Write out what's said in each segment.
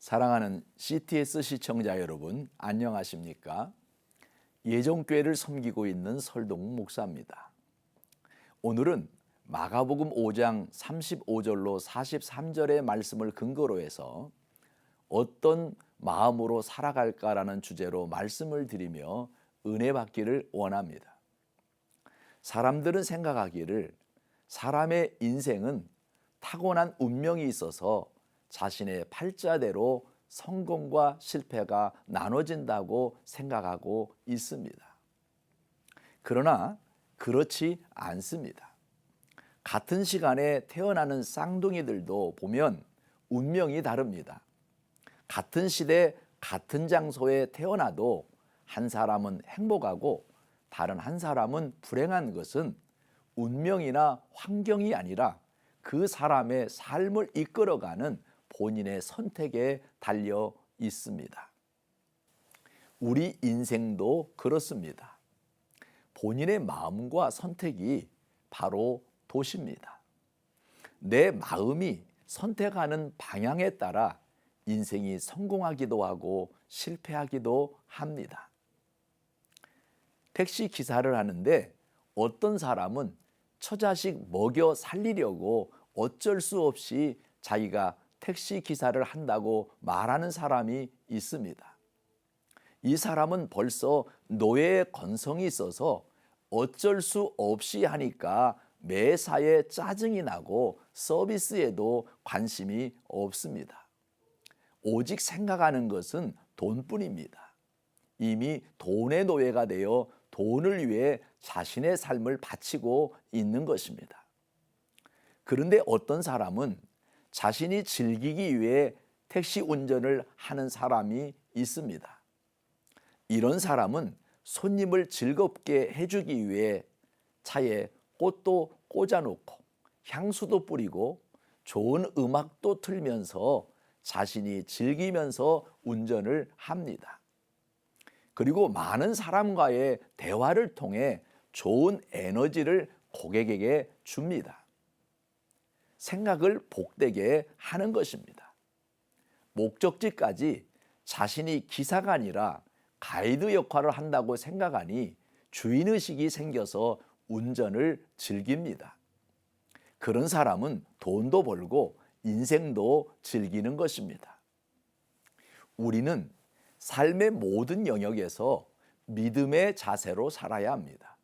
사랑하는 CTS 시청자 여러분, 안녕하십니까? 예정교회를 섬기고 있는 설동욱 목사입니다. 오늘은 마가복음 5장 35절로 43절의 말씀을 근거로 해서 어떤 마음으로 살아갈까라는 주제로 말씀을 드리며 은혜 받기를 원합니다. 사람들은 생각하기를 사람의 인생은 타고난 운명이 있어서 자신의 팔자대로 성공과 실패가 나눠진다고 생각하고 있습니다. 그러나 그렇지 않습니다. 같은 시간에 태어나는 쌍둥이들도 보면 운명이 다릅니다. 같은 시대, 같은 장소에 태어나도 한 사람은 행복하고 다른 한 사람은 불행한 것은 운명이나 환경이 아니라 그 사람의 삶을 이끌어가는 본인의 선택에 달려 있습니다. 우리 인생도 그렇습니다. 본인의 마음과 선택이 바로 도시입니다. 내 마음이 선택하는 방향에 따라 인생이 성공하기도 하고 실패하기도 합니다. 택시 기사를 하는데 어떤 사람은 처자식 먹여 살리려고 어쩔 수 없이 자기가 택시 기사를 한다고 말하는 사람이 있습니다. 이 사람은 벌써 노예의 건성이 있어서 어쩔 수 없이 하니까 매사에 짜증이 나고 서비스에도 관심이 없습니다. 오직 생각하는 것은 돈뿐입니다. 이미 돈의 노예가 되어 돈을 위해 자신의 삶을 바치고 있는 것입니다. 그런데 어떤 사람은 자신이 즐기기 위해 택시 운전을 하는 사람이 있습니다. 이런 사람은 손님을 즐겁게 해주기 위해 차에 꽃도 꽂아놓고 향수도 뿌리고 좋은 음악도 틀면서 자신이 즐기면서 운전을 합니다. 그리고 많은 사람과의 대화를 통해 좋은 에너지를 고객에게 줍니다. 생각을 복되게 하는 것입니다. 목적지까지 자신이 기사가 아니라 가이드 역할을 한다고 생각하니 주인의식이 생겨서 운전을 즐깁니다. 그런 사람은 돈도 벌고 인생도 즐기는 것입니다. 우리는 삶의 모든 영역에서 믿음의 자세로 살아야 합니다.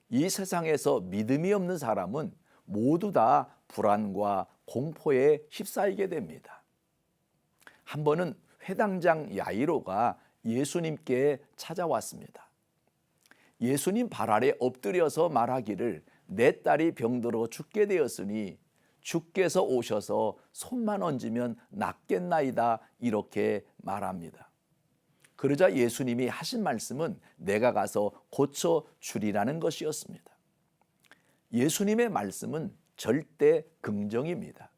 이 세상에서 믿음이 없는 사람은 모두 다 불안과 공포에 휩싸이게 됩니다. 한 번은 회당장 야이로가 예수님께 찾아왔습니다. 예수님 발 아래 엎드려서 말하기를 내 딸이 병들어 죽게 되었으니 주께서 오셔서 손만 얹으면 낫겠나이다 이렇게 말합니다. 그러자 예수님이 하신 말씀은 내가 가서 고쳐 주리라는 것이었습니다. 예수님의 말씀은 절대 긍정입니다.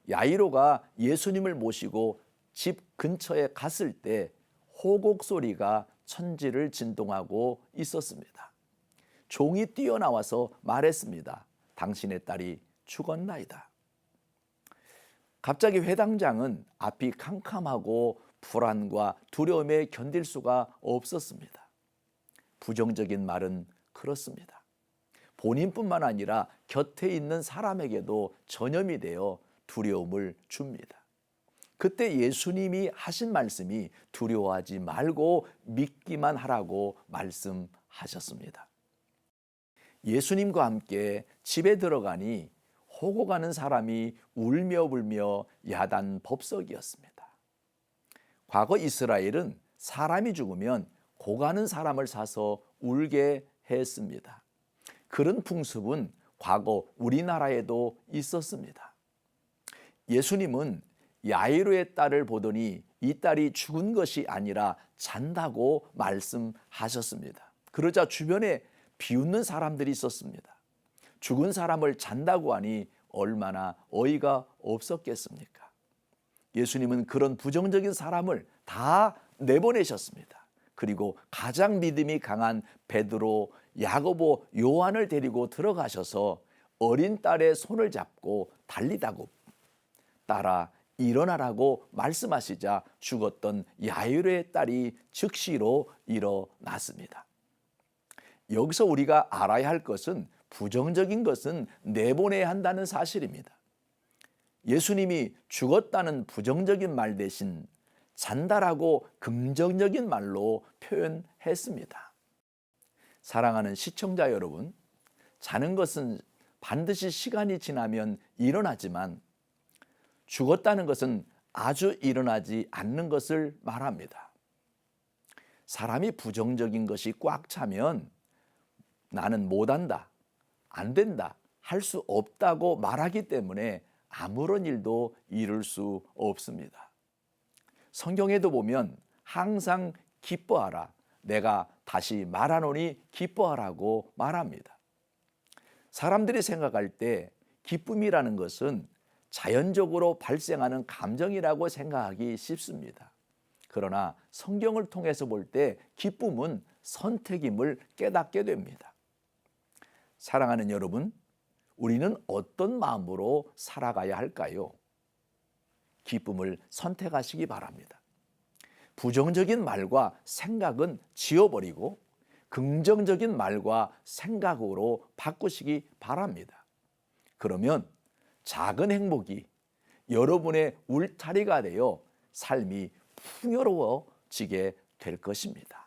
야이로가 예수님을 모시고 집 근처에 갔을 때 호곡 소리가 천지를 진동하고 있었습니다. 종이 뛰어나와서 말했습니다. 당신의 딸이 죽었나이다. 갑자기 회당장은 앞이 캄캄하고 불안과 두려움에 견딜 수가 없었습니다. 부정적인 말은 그렇습니다. 본인뿐만 아니라 곁에 있는 사람에게도 전염이 되어 두려움을 줍니다. 그때 예수님이 하신 말씀이 두려워하지 말고 믿기만 하라고 말씀하셨습니다. 예수님과 함께 집에 들어가니 호고 가는 사람이 울며 불며 야단 법석이었습니다. 과거 이스라엘은 사람이 죽으면 고가는 사람을 사서 울게 했습니다. 그런 풍습은 과거 우리나라에도 있었습니다. 예수님은 야이로의 딸을 보더니 이 딸이 죽은 것이 아니라 잔다고 말씀하셨습니다. 그러자 주변에 비웃는 사람들이 있었습니다. 죽은 사람을 잔다고 하니 얼마나 어이가 없었겠습니까? 예수님은 그런 부정적인 사람을 다 내보내셨습니다. 그리고 가장 믿음이 강한 베드로, 야고보, 요한을 데리고 들어가셔서 어린 딸의 손을 잡고 달리다고 딸아 일어나라고 말씀하시자 죽었던 야이로의 딸이 즉시로 일어났습니다. 여기서 우리가 알아야 할 것은 부정적인 것은 내보내야 한다는 사실입니다. 예수님이 죽었다는 부정적인 말 대신 잔다라고 긍정적인 말로 표현했습니다. 사랑하는 시청자 여러분, 자는 것은 반드시 시간이 지나면 일어나지만 죽었다는 것은 아주 일어나지 않는 것을 말합니다. 사람이 부정적인 것이 꽉 차면 나는 못한다, 안 된다, 할 수 없다고 말하기 때문에 아무런 일도 이룰 수 없습니다. 성경에도 보면 항상 기뻐하라, 내가 다시 말하노니 기뻐하라고 말합니다. 사람들이 생각할 때 기쁨이라는 것은 자연적으로 발생하는 감정이라고 생각하기 쉽습니다. 그러나 성경을 통해서 볼 때 기쁨은 선택임을 깨닫게 됩니다. 사랑하는 여러분, 우리는 어떤 마음으로 살아가야 할까요? 기쁨을 선택하시기 바랍니다. 부정적인 말과 생각은 지워버리고 긍정적인 말과 생각으로 바꾸시기 바랍니다. 그러면 작은 행복이 여러분의 울타리가 되어 삶이 풍요로워지게 될 것입니다.